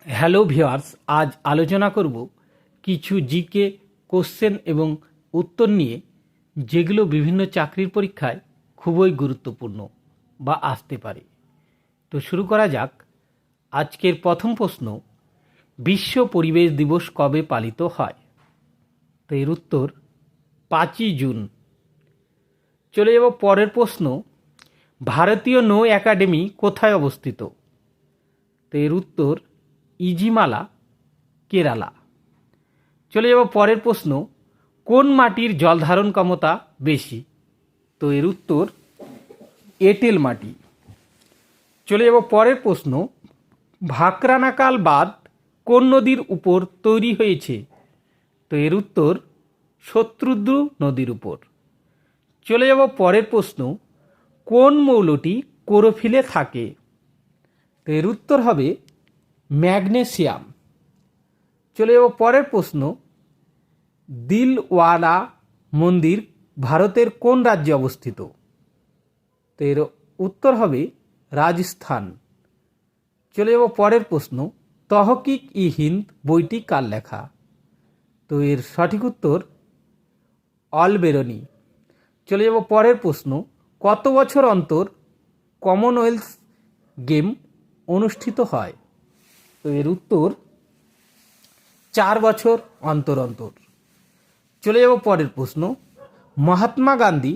Hello viewers, আজ আলোচনা করব কিছু জিকে কোশ্চেন এবং উত্তর নিয়ে, যেগুলো বিভিন্ন চাকরির পরীক্ষায় খুবই গুরুত্বপূর্ণ বা আসতে পারে। তো শুরু করা যাক। আজকের প্রথম প্রশ্ন, বিশ্ব পরিবেশ দিবস কবে পালিত হয়? তো এর উত্তর 5ই জুন। চলে যাব পরের প্রশ্ন, ভারতীয় নৌ একাডেমি কোথায় অবস্থিত? তো এর উত্তর ইজিমালা, কেরালা। চলে যাব পরের প্রশ্ন, কোন মাটির জল ধারণ ক্ষমতা বেশি? তো এর উত্তর এঁটেল মাটি। চলে যাব পরের প্রশ্ন, ভাকরানাকাল বাঁধ কোন নদীর উপর তৈরি হয়েছে? তো এর উত্তর শত্রুদ্র নদীর উপর। চলে যাব পরের প্রশ্ন, কোন মৌলটি ক্লোরোফিলে থাকে? তো এর উত্তর হবে ম্যাগনেসিয়াম। চলে যাব পরের প্রশ্ন, দিলওয়ালা মন্দির ভারতের কোন রাজ্যে অবস্থিত? তো এর উত্তর হবে রাজস্থান। চলে যাব পরের প্রশ্ন, তহকিক ই হিন্দ বইটি কার লেখা? তো এর সঠিক উত্তর অলবেরনি। চলে যাব পরের প্রশ্ন, কত বছর অন্তর কমনওয়েলথ গেম অনুষ্ঠিত হয়? তো এর উত্তর 4 বছর অন্তর অন্তর। চলে যাব পরের প্রশ্ন, মহাত্মা গান্ধী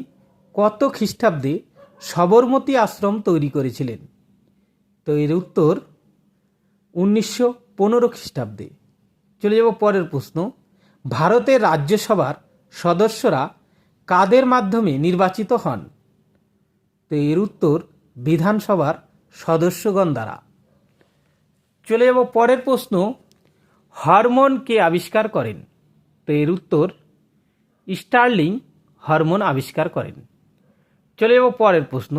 কত খ্রিস্টাব্দে সবরমতী আশ্রম তৈরি করেছিলেন? তো এর উত্তর 1915 খ্রিস্টাব্দে। চলে যাব পরের প্রশ্ন, ভারতের রাজ্যসভার সদস্যরা কাদের মাধ্যমে নির্বাচিত হন? তো এর উত্তর বিধানসভার সদস্যগণ দ্বারা। চলে যাব পরের প্রশ্ন, হরমোন কে আবিষ্কার করেন? তো এর উত্তর স্টার্লিং হরমোন আবিষ্কার করেন। চলে যাব পরের প্রশ্ন,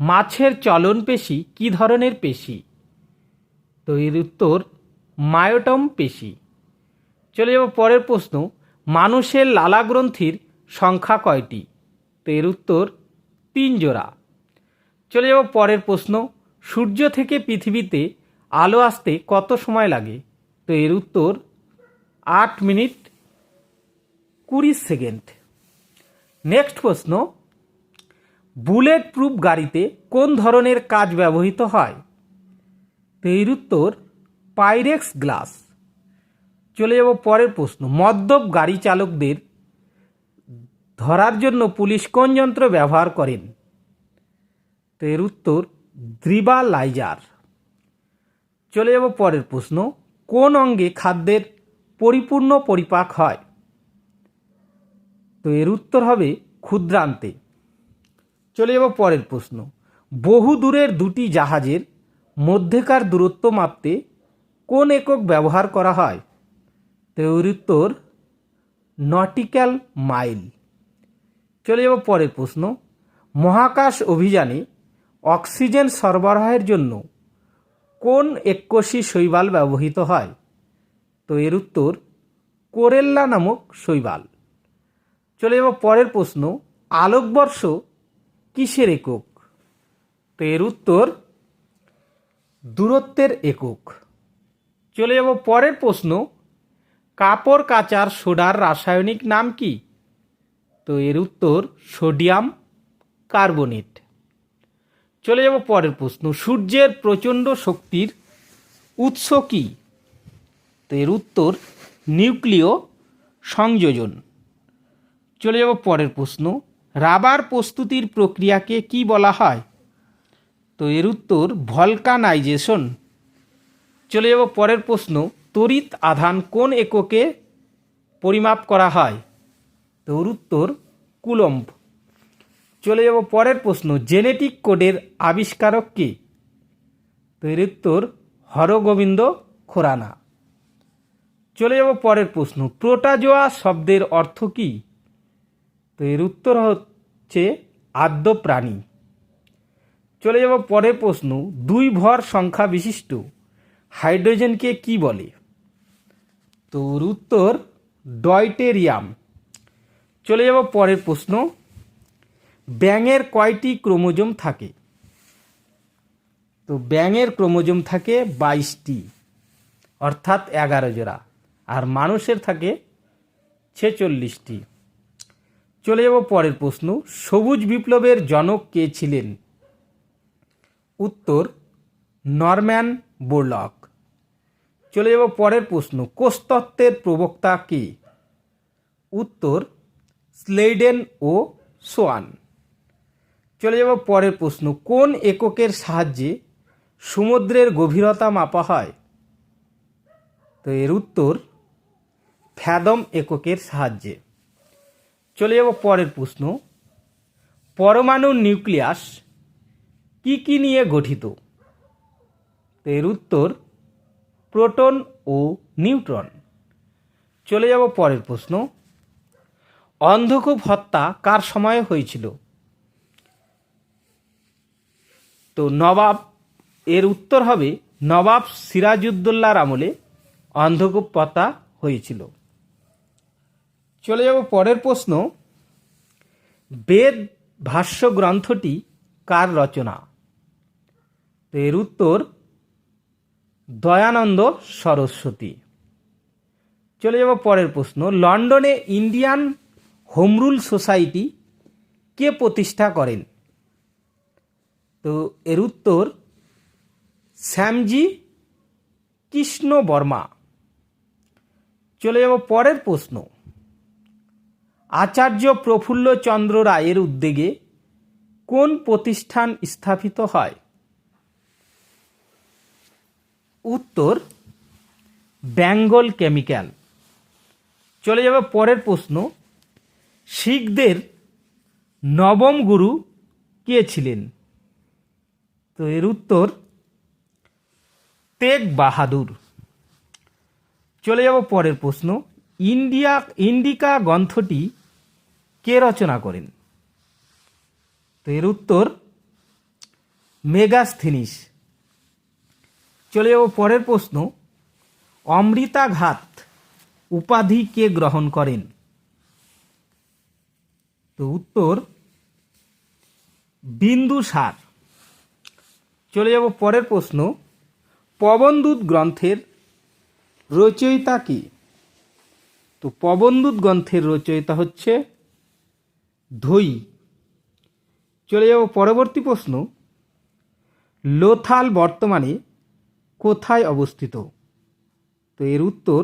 মাছের চলন পেশি কী ধরনের পেশি? তো এর উত্তর মায়োটম পেশি। চলে যাব পরের প্রশ্ন, মানুষের লালা গ্রন্থির সংখ্যা কয়টি? তো এর উত্তর 3 জোড়া। চলে যাব পরের প্রশ্ন, সূর্য থেকে পৃথিবীতে আলো আসতে কত সময় লাগে? তো এর উত্তর 8 মিনিট 20 সেকেন্ড। নেক্সট প্রশ্ন, বুলেট প্রুফ গাড়িতে কোন ধরনের কাঁচ ব্যবহৃত হয়? তো এর উত্তর পাইরেক্স গ্লাস। চলে যাব পরের প্রশ্ন, মদ্যপ গাড়ি চালকদের ধরার জন্য পুলিশ কোন যন্ত্র ব্যবহার করেন? তো এর উত্তর ড্রিবালাইজার। চলে যাব পরের প্রশ্ন, কোন অঙ্গে খাদ্যের পরিপূর্ণ পরিপাক হয়? তো এর উত্তর হবে ক্ষুদ্রান্তে। চলে যাব পরের প্রশ্ন, বহু দূরের দুটি জাহাজের মধ্যেকার দূরত্ব মাপতে কোন একক ব্যবহার করা হয়? তো এর উত্তর নটিক্যাল মাইল। চলে যাব পরের প্রশ্ন, মহাকাশ অভিযানে অক্সিজেন সরবরাহের জন্য কোন এককোষী শৈবাল ব্যবহৃত হয়? তো এর উত্তর কোরেল্লা নামক শৈবাল। চলে যাব পরের প্রশ্ন, আলোকবর্ষ কিসের একক? তো এর উত্তর দূরত্বের একক। চলে যাব পরের প্রশ্ন, কাপড় কাচার সোডার রাসায়নিক নাম কি? তো এর উত্তর সোডিয়াম কার্বনেট। চলে যাব পরের প্রশ্ন, সূর্যের প্রচণ্ড শক্তির উৎস কি? তো এর উত্তর নিউক্লিয় সংযোজন। চলে যাব পরের প্রশ্ন, রাবার প্রস্তুতির প্রক্রিয়াকে কি বলা হয়? তো এর উত্তর ভলকানাইজেশন। চলে যাব পরের প্রশ্ন, তড়িৎ আধান কোন এককে পরিমাপ করা হয়? তো এর উত্তর কুলম্ব। চলে যাব পরের প্রশ্ন, জেনেটিক কোডের আবিষ্কারক কে? তো এর উত্তর হরগোবিন্দ খোরানা। চলে যাব পরের প্রশ্ন, প্রোটাজোয়া শব্দের অর্থ কী? তো এর উত্তর হচ্ছে আদ্য প্রাণী। চলে যাব পরের প্রশ্ন, 2 ভর সংখ্যা বিশিষ্ট হাইড্রোজেনকে কি বলে? তো এর উত্তর ডয়টেরিয়াম। চলে যাব পরের প্রশ্ন, ব্যাঙের কয়টি ক্রোমোজোম থাকে? তো ব্যাঙের ক্রোমোজোম থাকে 22টি। অর্থাৎ 11 জোড়া, আর মানুষের থাকে 46টি। চলে যাব পরের প্রশ্ন, সবুজ বিপ্লবের জনক কে ছিলেন? উত্তর নরম্যান বোরলক। চলে যাব পরের প্রশ্ন, কোষতত্ত্বের প্রবক্তা কে? উত্তর স্লেইডেন ও সোয়ান। চলে যাব পরের প্রশ্ন, কোন এককের সাহায্যে সমুদ্রের গভীরতা মাপা হয়? তো এর উত্তর ফ্যাদম এককের সাহায্যে। চলে যাব পরের প্রশ্ন, পরমাণুর নিউক্লিয়াস কি কি নিয়ে গঠিত? তো এর উত্তর প্রোটন ও নিউট্রন। চলে যাব পরের প্রশ্ন, অন্ধকূপ হত্যা কার সময়ে হয়েছিল? তো নবাব, এর উত্তর হবে নবাব সিরাজউদ্দৌলার আমলে অন্ধকূপ হত্যা হয়েছিল। চলে যাব পরের প্রশ্ন, বেদ ভাষ্য গ্রন্থটি কার রচনা? তো এর উত্তর দয়ানন্দ সরস্বতী। চলে যাব পরের প্রশ্ন, লন্ডনে ইন্ডিয়ান হোম রুল সোসাইটি কে প্রতিষ্ঠা করেন? তো এর উত্তর শ্যামজি কৃষ্ণ বর্মা। চলে যাব পরের প্রশ্ন, আচার্য প্রফুল্লচন্দ্র রায়ের উদ্যোগে কোন প্রতিষ্ঠান স্থাপিত হয়? উত্তর বেঙ্গল কেমিক্যাল। চলে যাব পরের প্রশ্ন, শিখদের নবম গুরু কে ছিলেন? তো এর উত্তর তেগ বাহাদুর। চলে যাব পরের প্রশ্ন, ইন্ডিকা গ্রন্থটি কে রচনা করেন? তো এর উত্তর মেগাস্থিনিস। চলে যাব পরের প্রশ্ন, অমৃতাঘাত উপাধি কে গ্রহণ করেন? তো উত্তর বিন্দুসার। চলে যাব পরের প্রশ্ন, পবনদূত গ্রন্থের রচয়িতা কি? তো পবনদূত গ্রন্থের রচয়িতা হচ্ছে ধৈ। চলে যাব পরবর্তী প্রশ্ন, লোথাল বর্তমানে কোথায় অবস্থিত? তো এর উত্তর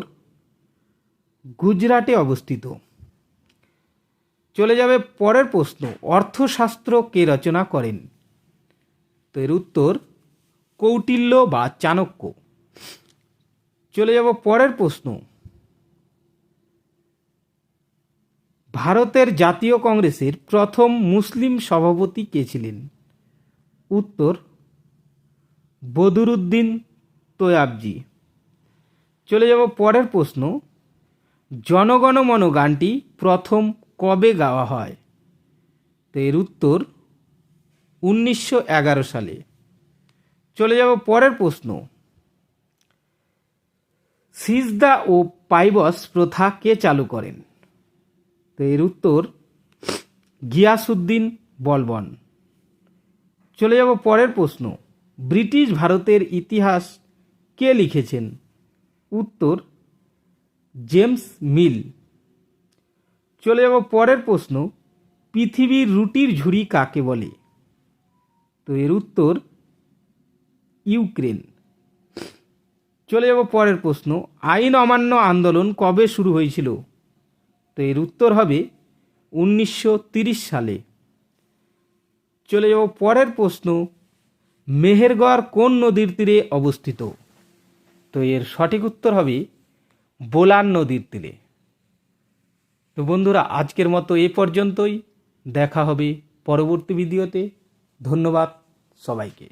গুজরাটে অবস্থিত। চলে যাবে পরের প্রশ্ন, অর্থশাস্ত্র কে রচনা করেন? তো এর উত্তর কৌটিল্য বা চাণক্য। চলে যাব পরের প্রশ্ন, ভারতের জাতীয় কংগ্রেসের প্রথম মুসলিম সভাপতি কে ছিলেন? উত্তর বদরুদ্দিন তৈয়াবজি। চলে যাব পরের প্রশ্ন, জনগণমন গানটি প্রথম কবে গাওয়া হয়? তো এর উত্তর 1911 সালে। চলে যাব পরের প্রশ্ন, সিজদা ও পাইবস প্রথা কে চালু করেন? তো এর উত্তর গিয়াসউদ্দিন বলবন। চলে যাব পরের প্রশ্ন, ব্রিটিশ ভারতের ইতিহাস কে লিখেছেন? উত্তর জেমস মিল। চলে যাব পরের প্রশ্ন, পৃথিবীর রুটির ঝুড়ি কাকে বলে? তো এর উত্তর ইউক্রেন। চলে যাব পরের প্রশ্ন, আইন অমান্য আন্দোলন কবে শুরু হয়েছিল? তো এর উত্তর হবে 1930 সালে। চলে যাব পরের প্রশ্ন, মেহেরগড় কোন নদীর তীরে অবস্থিত? তো এর সঠিক উত্তর হবে বোলান নদীর তীরে। তো বন্ধুরা, আজকের মতো এই পর্যন্তই। দেখা হবে পরবর্তী ভিডিওতে। ধন্যবাদ সবাইকে।